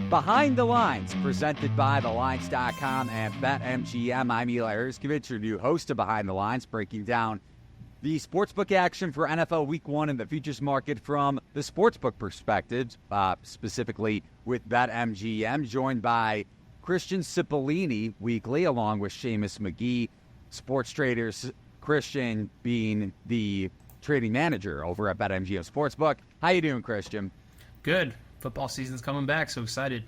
Behind the Lines, presented by TheLines.com and BetMGM. I'm Eli Hershkovich, your new host of Behind the Lines, breaking down the sportsbook action for NFL Week 1 in the futures market from the sportsbook perspective, specifically with BetMGM, joined by Christian Cipollini weekly, along with Seamus McGee, sports traders, Christian being the trading manager over at BetMGM Sportsbook. How you doing, Christian? Good. Football season's coming back, so excited.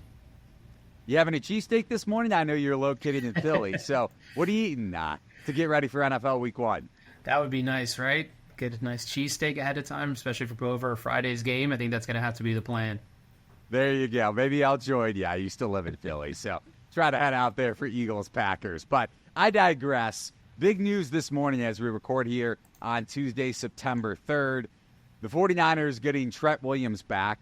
You having a cheesesteak this morning? I know you're located in Philly, so what are you eating to get ready for NFL Week 1? That would be nice, right? Get a nice cheesesteak ahead of time, especially for over Friday's game. I think that's going to have to be the plan. There you go. Maybe I'll join you. I used to live in Philly, so try to head out there for Eagles-Packers. But I digress. Big news this morning as we record here on Tuesday, September 3rd. The 49ers getting Trent Williams back.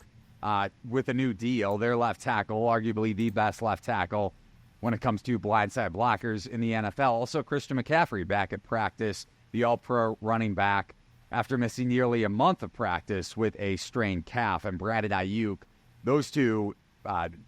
With a new deal, their left tackle, arguably the best left tackle when it comes to blindside blockers in the NFL. Also, Christian McCaffrey back at practice, the all-pro running back, after missing nearly a month of practice with a strained calf. And Brandon Ayuk, those two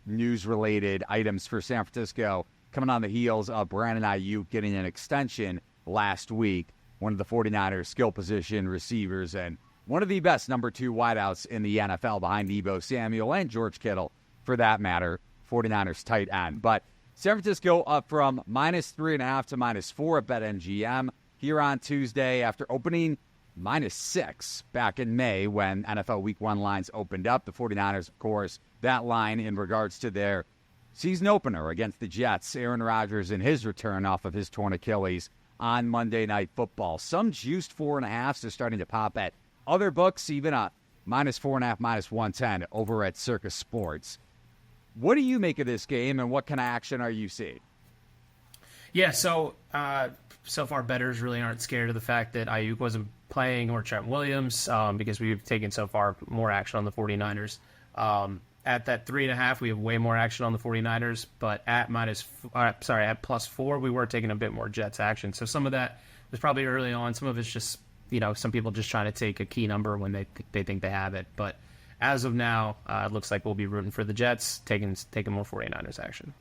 news-related items for San Francisco coming on the heels of Brandon Ayuk getting an extension last week, one of the 49ers skill position receivers and one of the best number 2 wideouts in the NFL behind Deebo Samuel and George Kittle, for that matter, 49ers tight end. But San Francisco up from -3.5 to -4 at BetMGM here on Tuesday after opening -6 back in May when NFL Week 1 lines opened up. The 49ers, of course, that line in regards to their season opener against the Jets. Aaron Rodgers in his return off of his torn Achilles on Monday Night Football. Some juiced 4.5s are starting to pop at other books, even a -4.5, -110 over at Circus Sports. What do you make of this game, and what kind of action are you seeing? Yeah, so far bettors really aren't scared of the fact that Ayuk wasn't playing or Trent Williams because we've taken so far more action on the 49ers. At that 3.5, we have way more action on the 49ers, but at +4, we were taking a bit more Jets action. So some of that was probably early on. Some of it's just some people just trying to take a key number when they think they have it. But as of now, it looks like we'll be rooting for the Jets, taking more 49ers action.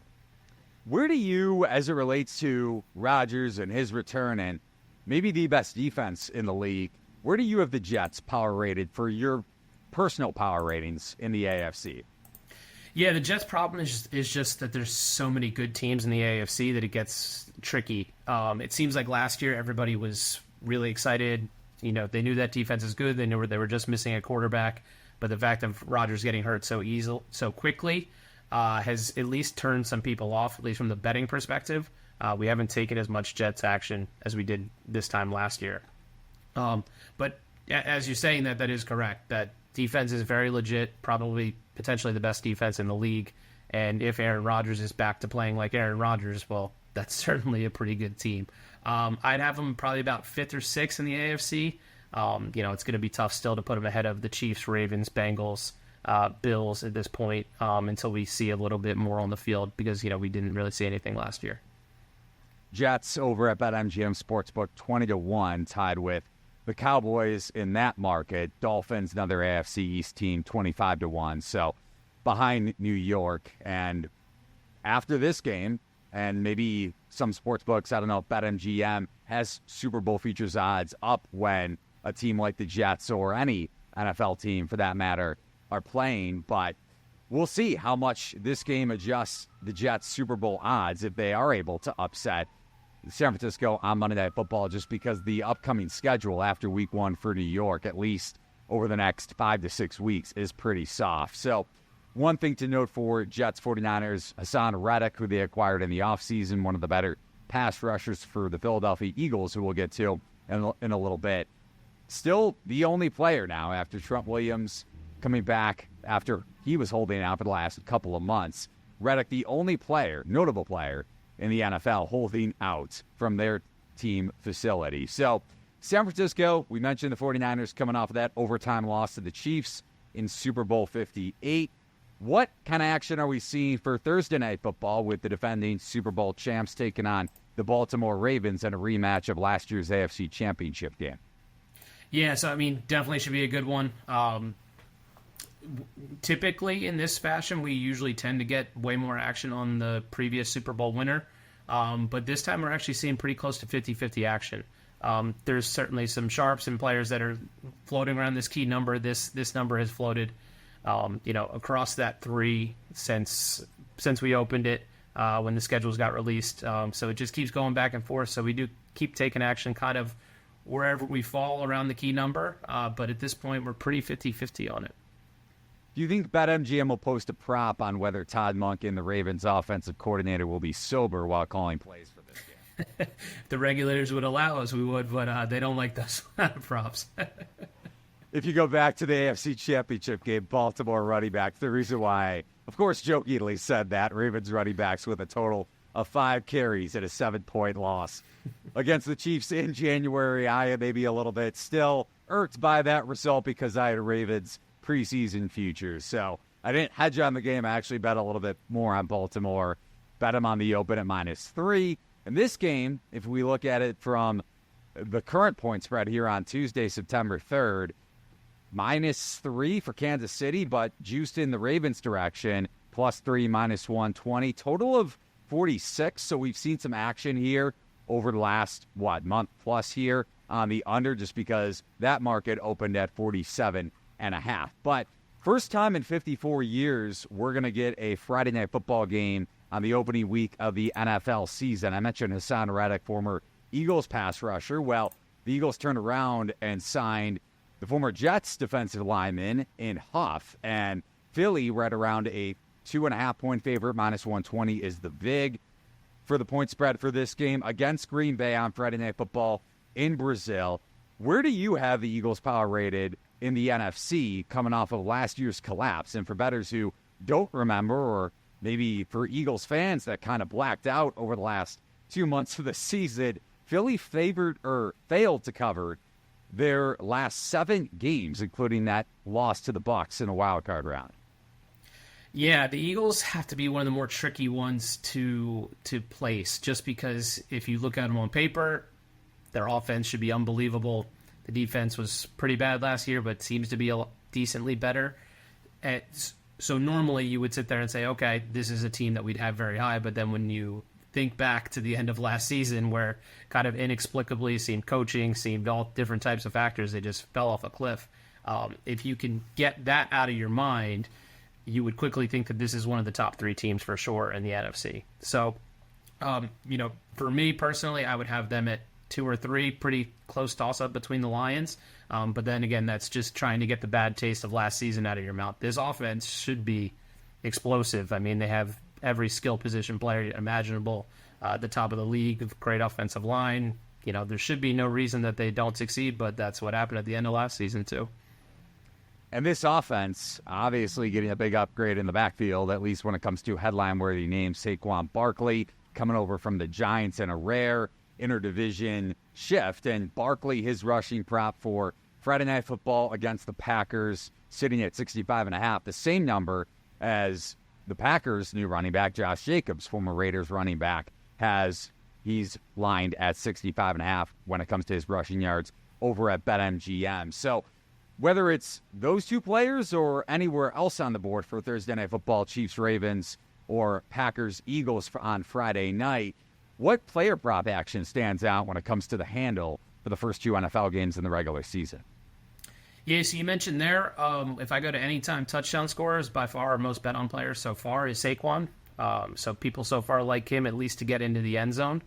Where do you, as it relates to Rodgers and his return and maybe the best defense in the league, where do you have the Jets power rated for your personal power ratings in the AFC? Yeah, the Jets' problem is just that there's so many good teams in the AFC that it gets tricky. It seems like last year everybody was really excited. They knew that defense is good. They knew they were just missing a quarterback. But the fact of Rodgers getting hurt so quickly has at least turned some people off, at least from the betting perspective. We haven't taken as much Jets action as we did this time last year. But as you're saying, that is correct. That defense is very legit, probably potentially the best defense in the league. And if Aaron Rodgers is back to playing like Aaron Rodgers, well, that's certainly a pretty good team. I'd have them probably about 5th or 6th in the AFC. It's going to be tough still to put them ahead of the Chiefs, Ravens, Bengals, Bills at this point until we see a little bit more on the field because, we didn't really see anything last year. Jets over at BetMGM Sportsbook 20-1 tied with the Cowboys in that market. Dolphins, another AFC East team, 25-1. So behind New York. And after this game, and maybe some sports books, I don't know, BetMGM has Super Bowl futures odds up when a team like the Jets or any NFL team, for that matter, are playing. But we'll see how much this game adjusts the Jets' Super Bowl odds if they are able to upset San Francisco on Monday Night Football, just because the upcoming schedule after Week 1 for New York, at least over the next 5 to 6 weeks, is pretty soft. So one thing to note for Jets 49ers, Hassan Reddick, who they acquired in the offseason, one of the better pass rushers for the Philadelphia Eagles, who we'll get to in a little bit. Still the only player now after Trent Williams coming back after he was holding out for the last couple of months. Reddick, the only player, notable player in the NFL, holding out from their team facility. So San Francisco, we mentioned the 49ers coming off of that overtime loss to the Chiefs in Super Bowl 58. What kind of action are we seeing for Thursday Night Football with the defending Super Bowl champs taking on the Baltimore Ravens in a rematch of last year's AFC Championship game? Yeah, so, definitely should be a good one. typically in this fashion, we usually tend to get way more action on the previous Super Bowl winner. But this time we're actually seeing pretty close to 50-50 action. There's certainly some sharps and players that are floating around this key number. This number has floated, across that 3 since we opened it when the schedules got released. So it just keeps going back and forth. So we do keep taking action kind of wherever we fall around the key number. But at this point, we're pretty 50-50 on it. Do you think BetMGM will post a prop on whether Todd Monken, the Ravens offensive coordinator, will be sober while calling plays for this game? If the regulators would allow us, we would, but they don't like those props. If you go back to the AFC Championship game, Baltimore running backs, the reason why, of course, jokingly said that, Ravens running backs with a total of 5 carries and a 7-point loss. Against the Chiefs in January, I am maybe a little bit still irked by that result because I had Ravens preseason futures. So I didn't hedge on the game. I actually bet a little bit more on Baltimore. Bet them on the open at -3. In this game, if we look at it from the current point spread here on Tuesday, September 3rd, -3 for Kansas City, but juiced in the Ravens direction, +3, -120. Total of 46. So we've seen some action here over the last, month plus here on the under, just because that market opened at 47.5. But first time in 54 years, we're going to get a Friday Night Football game on the opening week of the NFL season. I mentioned Hassan Reddick, former Eagles pass rusher. Well, the Eagles turned around and signed the former Jets defensive lineman in Huff. And Philly, right around a 2.5-point favorite, -120 is the vig for the point spread for this game against Green Bay on Friday Night Football in Brazil. Where do you have the Eagles power rated in the NFC coming off of last year's collapse? And for bettors who don't remember, or maybe for Eagles fans that kind of blacked out over the last 2 months of the season, Philly failed to cover their last 7 games, including that loss to the Bucs in a wild card round. Yeah, the Eagles have to be one of the more tricky ones to place, just because if you look at them on paper, their offense should be unbelievable. The defense was pretty bad last year, but seems to be decently better. So normally you would sit there and say, okay, this is a team that we'd have very high, but then when you think back to the end of last season where kind of inexplicably seemed coaching, seemed all different types of factors, they just fell off a cliff. If you can get that out of your mind, you would quickly think that this is one of the top 3 teams for sure in the NFC. So, for me personally, I would have them at 2 or 3, pretty close toss-up between the Lions. But then again, that's just trying to get the bad taste of last season out of your mouth. This offense should be explosive. I mean, they have every skill position player imaginable at the top of the league, great offensive line. There should be no reason that they don't succeed, but that's what happened at the end of last season too. And this offense, obviously getting a big upgrade in the backfield, at least when it comes to headline-worthy names. Saquon Barkley coming over from the Giants in a rare interdivision shift. And Barkley, his rushing prop for Friday Night Football against the Packers, sitting at 65.5, the same number as the Packers' new running back, Josh Jacobs, former Raiders running back, he's lined at 65.5 when it comes to his rushing yards over at BetMGM. So whether it's those 2 players or anywhere else on the board for Thursday Night Football, Chiefs, Ravens, or Packers, Eagles on Friday night, what player prop action stands out when it comes to the handle for the first 2 NFL games in the regular season? Yeah, so you mentioned there, if I go to anytime touchdown scorers, by far our most bet on players so far is Saquon. So people so far like him at least to get into the end zone.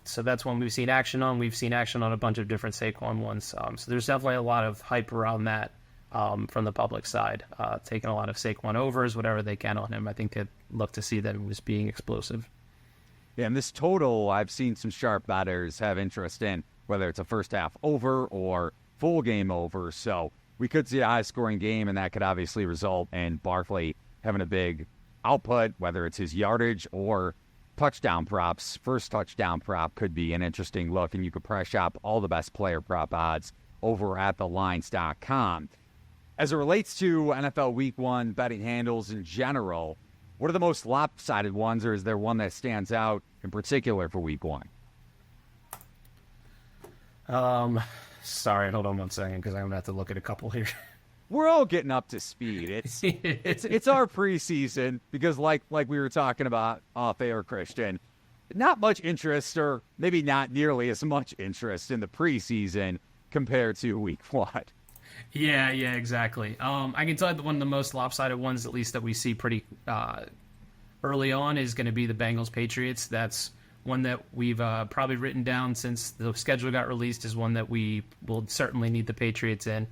So that's one we've seen action on. We've seen action on a bunch of different Saquon ones. So there's definitely a lot of hype around that from the public side. Taking a lot of Saquon overs, whatever they can on him. I think they'd look to see them as being explosive. Yeah, and this total, I've seen some sharp bettors have interest in, whether it's a first half over or full game over. So we could see a high-scoring game, and that could obviously result in Barkley having a big output, whether it's his yardage or touchdown props. First touchdown prop could be an interesting look, and you could price shop all the best player prop odds over at thelines.com. As it relates to NFL Week 1 betting handles in general, what are the most lopsided ones, or is there one that stands out in particular for Week 1? Sorry, hold on one second because I'm going to have to look at a couple here. we're all getting up to speed. It's our preseason because like we were talking about off air, Christian, not much interest, or maybe not nearly as much interest in the preseason compared to week 1. Yeah, exactly. I can tell you that one of the most lopsided ones, at least that we see pretty early on, is going to be the Bengals-Patriots. That's one that we've probably written down since the schedule got released as one that we will certainly need the Patriots in.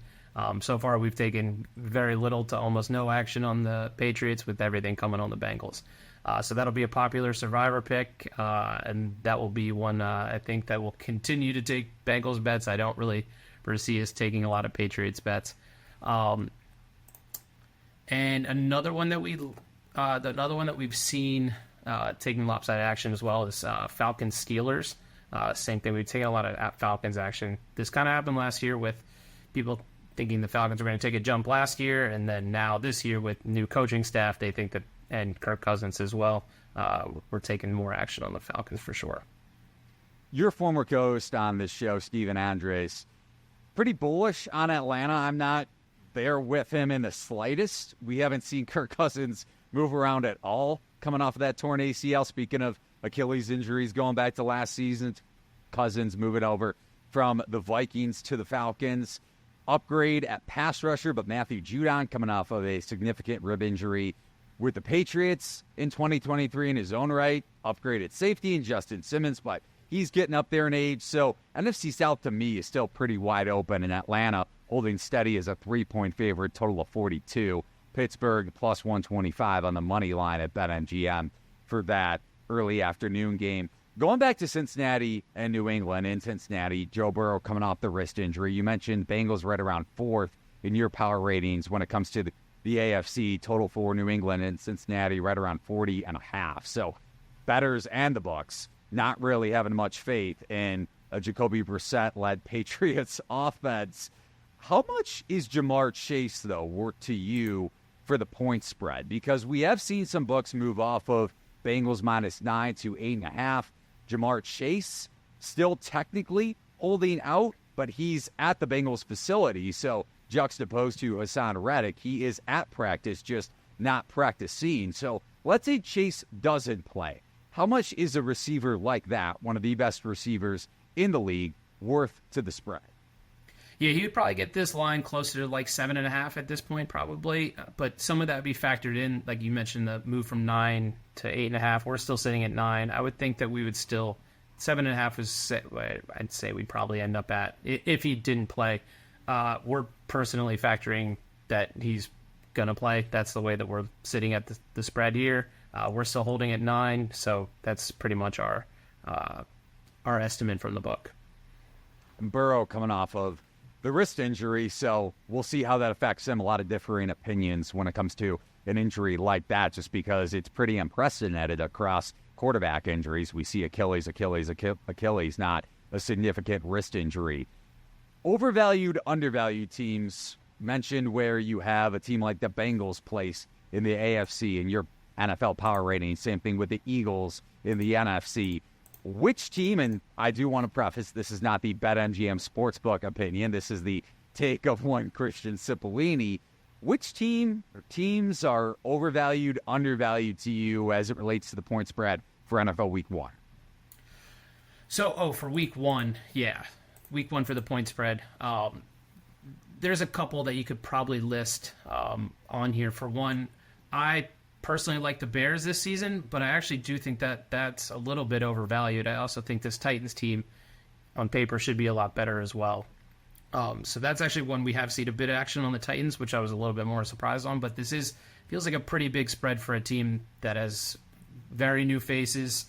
So far, we've taken very little to almost no action on the Patriots, with everything coming on the Bengals. So that'll be a popular survivor pick, and that will be one I think that will continue to take Bengals bets. I don't really foresee us taking a lot of Patriots bets. And another one that we've seen taking lopsided action as well is Falcons Steelers. Same thing. We've taken a lot of Falcons action. This kind of happened last year with people thinking the Falcons were going to take a jump last year, and then now this year with new coaching staff, they think that, and Kirk Cousins as well, we're taking more action on the Falcons for sure. Your former co-host on this show, Steven Andres, pretty bullish on Atlanta. I'm not there with him in the slightest. We haven't seen Kirk Cousins move around at all coming off of that torn ACL. Speaking of Achilles injuries going back to last season, Cousins moving over from the Vikings to the Falcons. Upgrade at pass rusher, but Matthew Judon coming off of a significant rib injury with the Patriots in 2023 in his own right. Upgrade at safety in Justin Simmons, but he's getting up there in age. So NFC South to me is still pretty wide open, in Atlanta holding steady as a 3-point favorite, total of 42. Pittsburgh plus 125 on the money line at BetMGM for that early afternoon game. Going back to Cincinnati and New England, in Cincinnati, Joe Burrow coming off the wrist injury. You mentioned Bengals right around 4th in your power ratings when it comes to the AFC. Total for New England and Cincinnati right around 40.5. So bettors and the books not really having much faith in a Jacoby Brissett-led Patriots offense. How much is Jamar Chase, though, worth to you for the point spread? Because we have seen some books move off of Bengals -9 to 8.5. Jamar Chase still technically holding out, but he's at the Bengals facility. So juxtaposed to Hassan Reddick, he is at practice, just not practicing. So let's say Chase doesn't play. How much is a receiver like that, one of the best receivers in the league, worth to the spread? Yeah, he would probably get this line closer to like 7.5 at this point, probably. But some of that would be factored in, like you mentioned, the move from 9 to 8.5. We're still sitting at 9. I would think that we would still 7.5 is. I'd say we'd probably end up at if he didn't play. We're personally factoring that he's gonna play. That's the way that we're sitting at the spread here. We're still holding at 9, so that's pretty much our estimate from the book. And Burrow coming off of the wrist injury, so we'll see how that affects him. A lot of differing opinions when it comes to an injury like that, just because it's pretty unprecedented across quarterback injuries. We see Achilles, not a significant wrist injury. Overvalued, undervalued teams mentioned where you have a team like the Bengals place in the AFC in your NFL power rating. Same thing with the Eagles in the NFC. Which team, and I do want to preface, this is not the BetMGM Sportsbook opinion, this is the take of one Christian Cipollini. Which team or teams are overvalued, undervalued to you as it relates to the point spread for NFL Week 1? So, for Week 1, yeah. Week 1 for the point spread. There's a couple that you could probably list on here. For one, I personally like the Bears this season, but I actually do think that that's a little bit overvalued. I also think this Titans team on paper should be a lot better as well. So that's actually one we have seen a bit of action on the Titans, which I was a little bit more surprised on, but this feels like a pretty big spread for a team that has very new faces,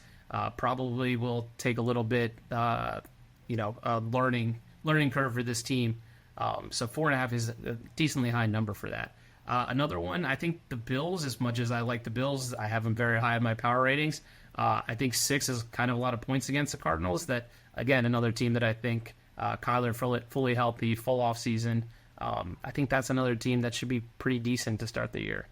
probably will take a little bit, learning curve for this team. So 4.5 is a decently high number for that. Another one, I think the Bills, as much as I like the Bills, I have them very high in my power ratings. I think 6 is kind of a lot of points against the Cardinals. That, again, another team that I think Kyler fully healthy, full off season. I think that's another team that should be pretty decent to start the year.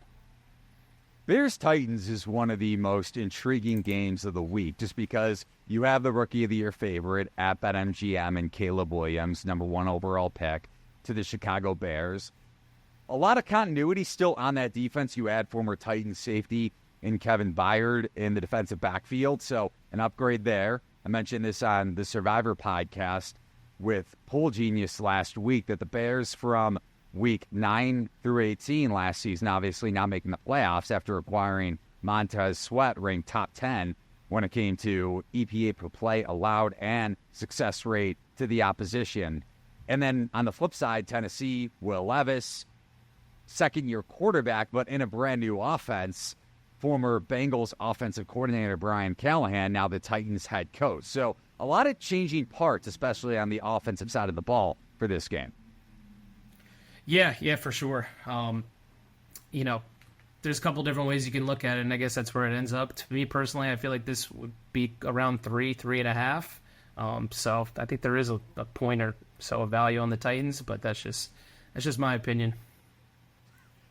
Bears-Titans is one of the most intriguing games of the week, just because you have the Rookie of the Year favorite at BetMGM and Caleb Williams, number 1 overall pick to the Chicago Bears. a lot of continuity still on that defense. You add former Titans safety in Kevin Byard in the defensive backfield, so an upgrade there. I mentioned this on the Survivor podcast with Pool Genius last week, that the Bears from week 9 through 18 last season, obviously not making the playoffs after acquiring Montez Sweat, ranked top 10 when it came to EPA per play allowed and success rate to the opposition. And then on the flip side, Tennessee, Will Levis, second-year quarterback, but in a brand-new offense. Former Bengals offensive coordinator Brian Callahan, now the Titans head coach. So a lot of changing parts, especially on the offensive side of the ball for this game. Yeah, for sure. There's a couple different ways you can look at it, and I guess that's where it ends up. To me personally, I feel like this would be around 3.5. So I think there is a point or so of value on the Titans, but that's just my opinion.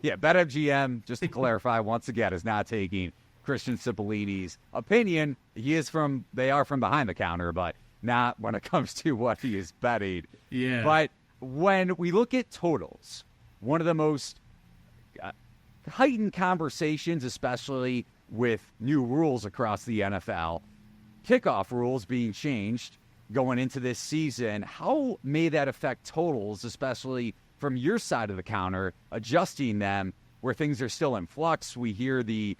Yeah, BetMGM, just to clarify once again, is not taking Christian Cipollini's opinion. They are from behind the counter, but not when it comes to what he is betting. Yeah. But when we look at totals, one of the most heightened conversations, especially with new rules across the NFL, kickoff rules being changed going into this season, how may that affect totals, especially from your side of the counter, adjusting them where things are still in flux? We hear the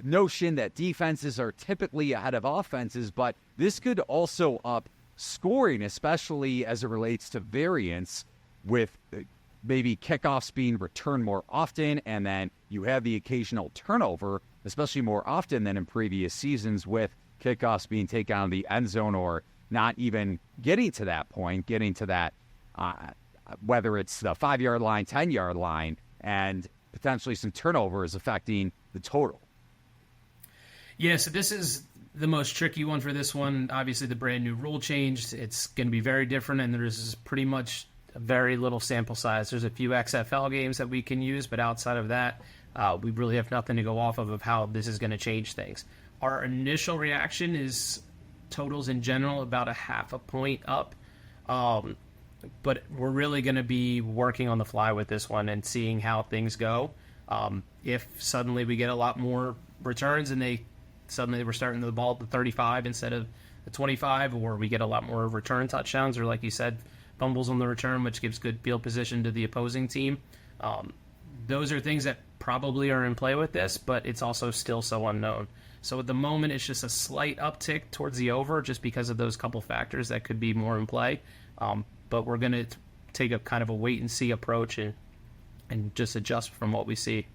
notion that defenses are typically ahead of offenses, but this could also up scoring, especially as it relates to variance, with maybe kickoffs being returned more often, and then you have the occasional turnover, especially more often than in previous seasons, with kickoffs being taken out of the end zone or not even getting to that point, getting to that whether it's the 5-yard line, 10-yard line, and potentially some turnovers affecting the total. Yeah, so this is the most tricky one for this one. Obviously, the brand new rule changed. It's going to be very different, and there's pretty much a very little sample size. There's a few XFL games that we can use, but outside of that, we really have nothing to go off of how this is going to change things. Our initial reaction is totals in general about a 0.5 point up. But we're really going to be working on the fly with this one and seeing how things go. If suddenly we get a lot more returns and we're starting the ball at the 35 instead of the 25, or we get a lot more return touchdowns, or like you said, fumbles on the return, which gives good field position to the opposing team. Those are things that probably are in play with this, but it's also still so unknown. So at the moment, it's just a slight uptick towards the over just because of those couple factors that could be more in play. But we're going to take a kind of a wait-and-see approach and just adjust from what we see.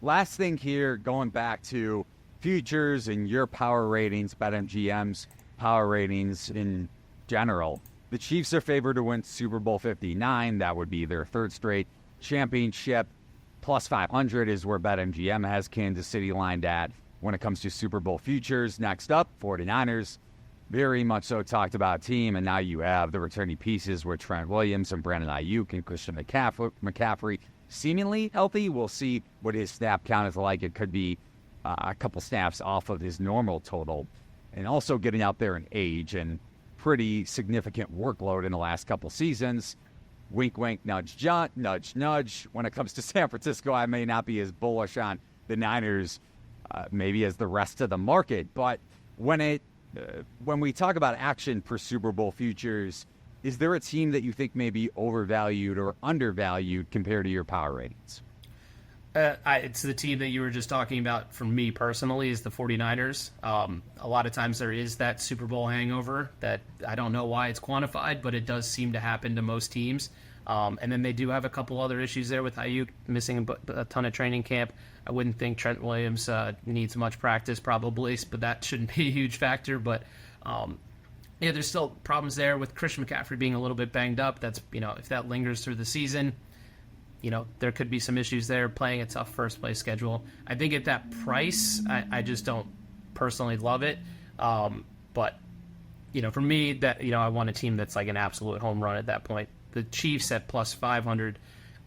Last thing here, going back to futures and your power ratings, BetMGM's power ratings in general. The Chiefs are favored to win Super Bowl 59. That would be their third straight championship. Plus 500 is where BetMGM has Kansas City lined at when it comes to Super Bowl futures. Next up, 49ers. Very much so talked about team, and now you have the returning pieces with Trent Williams and Brandon Ayuk and Christian McCaffrey seemingly healthy. We'll see what his snap count is like. It could be a couple snaps off of his normal total, and also getting out there in age and pretty significant workload in the last couple seasons. Wink, wink, nudge, nudge, nudge. When it comes to San Francisco, I may not be as bullish on the Niners maybe as the rest of the market, but when we talk about action per Super Bowl futures, is there a team that you think may be overvalued or undervalued compared to your power ratings? It's the team that you were just talking about for me personally is the 49ers. A lot of times there is that Super Bowl hangover that I don't know why it's quantified, but it does seem to happen to most teams. And then they do have a couple other issues there with Ayuk missing a ton of training camp. I wouldn't think Trent Williams needs much practice probably, but that shouldn't be a huge factor. But there's still problems there with Christian McCaffrey being a little bit banged up. That's, if that lingers through the season, there could be some issues there, playing a tough first place schedule. I think at that price, I just don't personally love it. But, for me, that, I want a team that's like an absolute home run at that point. The Chiefs at plus 500,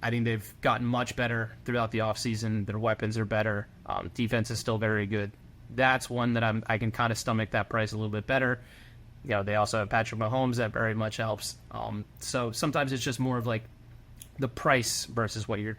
I think they've gotten much better throughout the offseason. Their weapons are better. Defense is still very good. That's one that I can kind of stomach that price a little bit better. They also have Patrick Mahomes that very much helps. So sometimes it's just more of like the price versus what you're,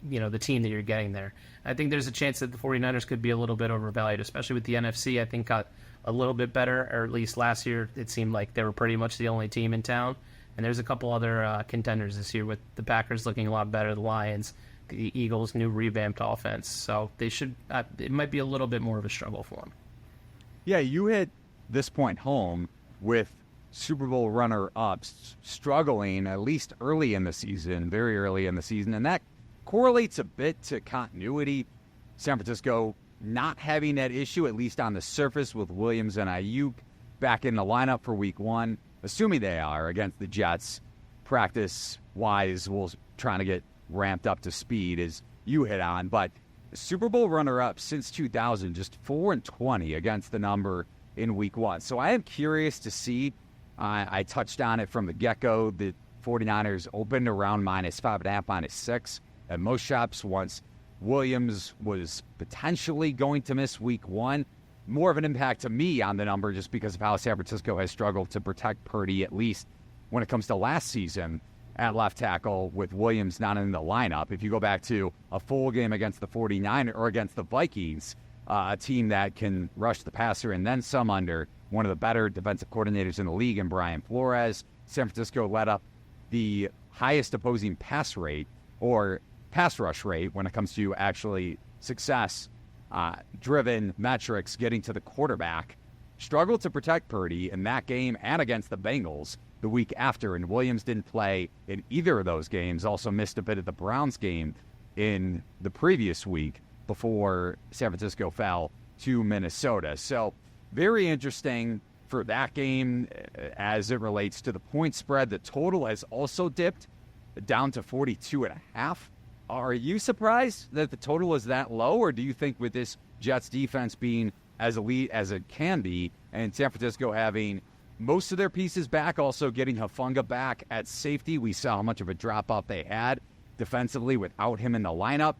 the team that you're getting there. I think there's a chance that the 49ers could be a little bit overvalued, especially with the NFC. I think got a little bit better, or at least last year it seemed like they were pretty much the only team in town. And there's a couple other contenders this year, with the Packers looking a lot better, the Lions, the Eagles' new revamped offense. So they should. It might be a little bit more of a struggle for them. Yeah, you hit this point home with Super Bowl runner-ups struggling, at least early in the season, very early in the season, and that correlates a bit to continuity. San Francisco not having that issue, at least on the surface, with Williams and Ayuk back in the lineup for week one, assuming they are against the Jets. Practice-wise, we'll trying to get ramped up to speed, as you hit on, but Super Bowl runner-up since 2000, just 4-20 against the number in week one. So I am curious to see. I touched on it from the get-go. The 49ers opened around -5.5, -6 at most shops once Williams was potentially going to miss week one. More of an impact to me on the number just because of how San Francisco has struggled to protect Purdy, at least when it comes to last season at left tackle with Williams not in the lineup. If you go back to a full game against the 49ers or against the Vikings, a team that can rush the passer and then some under one of the better defensive coordinators in the league in Brian Flores, San Francisco led up the highest opposing pass rate or pass rush rate when it comes to actually success driven metrics getting to the quarterback. Struggled to protect Purdy in that game and against the Bengals the week after, and Williams didn't play in either of those games. Also missed a bit of the Browns game in the previous week before San Francisco fell to Minnesota. So very interesting for that game as it relates to the point spread. The total has also dipped down to 42.5. Are you surprised that the total is that low, or do you think with this Jets defense being as elite as it can be and San Francisco having most of their pieces back, also getting Hufanga back at safety, we saw how much of a drop-off they had defensively without him in the lineup?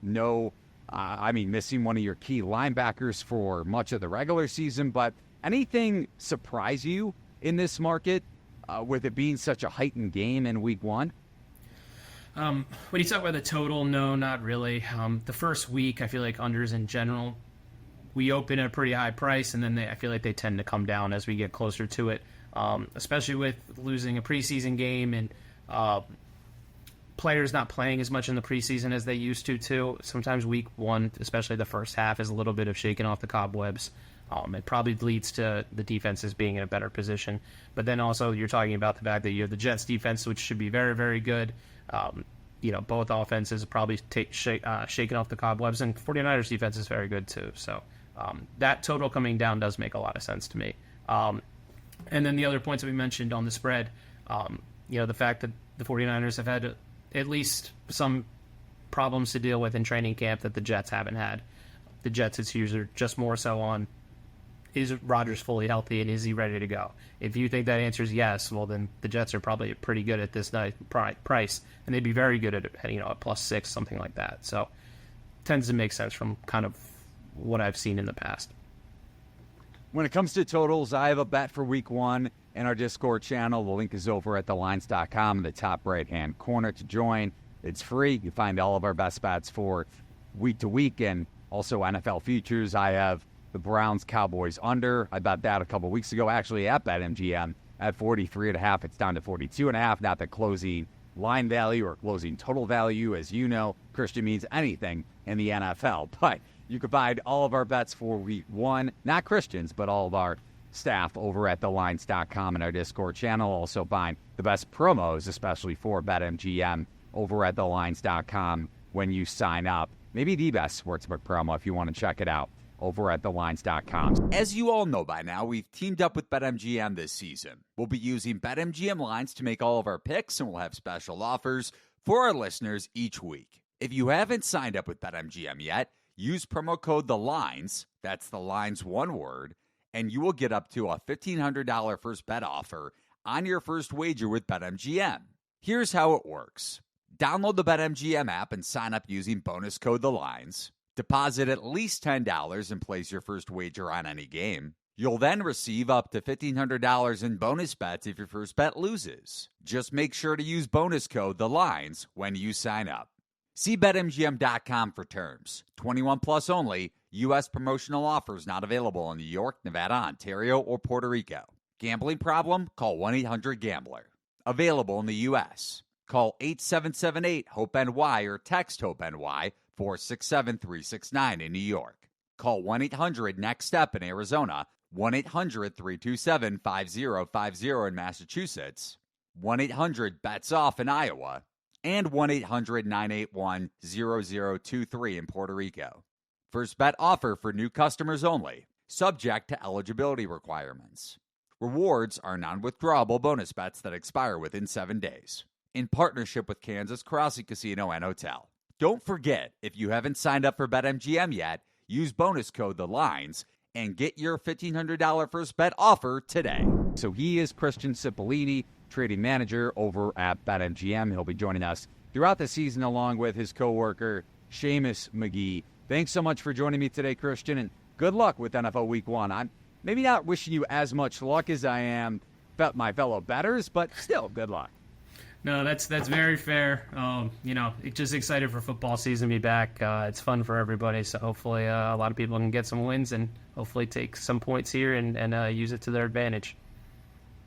Missing one of your key linebackers for much of the regular season, but anything surprise you in this market with it being such a heightened game in week one? When you talk about the total, no, not really. The first week, I feel like unders in general, we open at a pretty high price, and then I feel like they tend to come down as we get closer to it, especially with losing a preseason game and players not playing as much in the preseason as they used to, too. Sometimes week one, especially the first half, is a little bit of shaking off the cobwebs. It probably leads to the defenses being in a better position. But then also you're talking about the fact that you have the Jets defense, which should be very, very good. Both offenses probably shaking off the cobwebs, and 49ers defense is very good too. So that total coming down does make a lot of sense to me. And then the other points that we mentioned on the spread, the fact that the 49ers have had at least some problems to deal with in training camp that the Jets haven't had. The Jets, it's usually just more so on, is Rodgers fully healthy and is he ready to go? If you think that answer is yes, well, then the Jets are probably pretty good at this nice price, and they'd be very good at a +6, something like that. So tends to make sense from kind of what I've seen in the past. When it comes to totals, I have a bet for week one in our Discord channel. The link is over at thelines.com in the top right-hand corner to join. It's free. You find all of our best bets for week to week and also NFL futures. I have the Browns Cowboys under. I bet that a couple weeks ago, actually at BetMGM at 43.5. It's down to 42.5. Not the closing line value or closing total value. As you know, Christian means anything in the NFL. But you can find all of our bets for week one, not Christians, but all of our staff over at thelines.com and our Discord channel. Also find the best promos, especially for BetMGM, over at thelines.com when you sign up. Maybe the best sportsbook promo if you want to check it out over at thelines.com. As you all know by now, we've teamed up with BetMGM this season. We'll be using BetMGM lines to make all of our picks, and we'll have special offers for our listeners each week. If you haven't signed up with BetMGM yet, use promo code THELINES, that's the lines one word, and you will get up to a $1,500 first bet offer on your first wager with BetMGM. Here's how it works. Download the BetMGM app and sign up using bonus code THELINES. Deposit at least $10 and place your first wager on any game. You'll then receive up to $1,500 in bonus bets if your first bet loses. Just make sure to use bonus code THELINES when you sign up. See BetMGM.com for terms. 21 plus only. U.S. promotional offers not available in New York, Nevada, Ontario, or Puerto Rico. Gambling problem? Call 1-800-GAMBLER. Available in the U.S. Call 877-8-HOPE-NY or text HOPE-NY 467-369 in New York. Call 1-800-NEXT-STEP in Arizona, 1-800-327-5050 in Massachusetts, 1-800-BETS-OFF in Iowa, and 1-800-981-0023 in Puerto Rico. First bet offer for new customers only, subject to eligibility requirements. Rewards are non-withdrawable bonus bets that expire within 7 days. In partnership with Kansas Crossing Casino and Hotel. Don't forget, if you haven't signed up for BetMGM yet, use bonus code THELINES and get your $1,500 first bet offer today. So he is Christian Cipollini, trading manager over at BetMGM. He'll be joining us throughout the season along with his coworker, Seamus McGee. Thanks so much for joining me today, Christian, and good luck with NFL Week 1. I'm maybe not wishing you as much luck as I am my fellow bettors, but still, good luck. No, that's very fair. Just excited for football season to be back. It's fun for everybody, so hopefully a lot of people can get some wins and hopefully take some points here and use it to their advantage.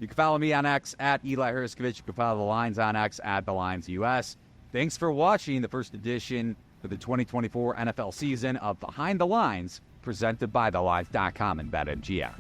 You can follow me on X at Eli Hershkovich. You can follow the Lines on X at The Lines US. Thanks for watching the first edition for the 2024 NFL season of Behind the Lines, presented by TheLines.com and BetMGM.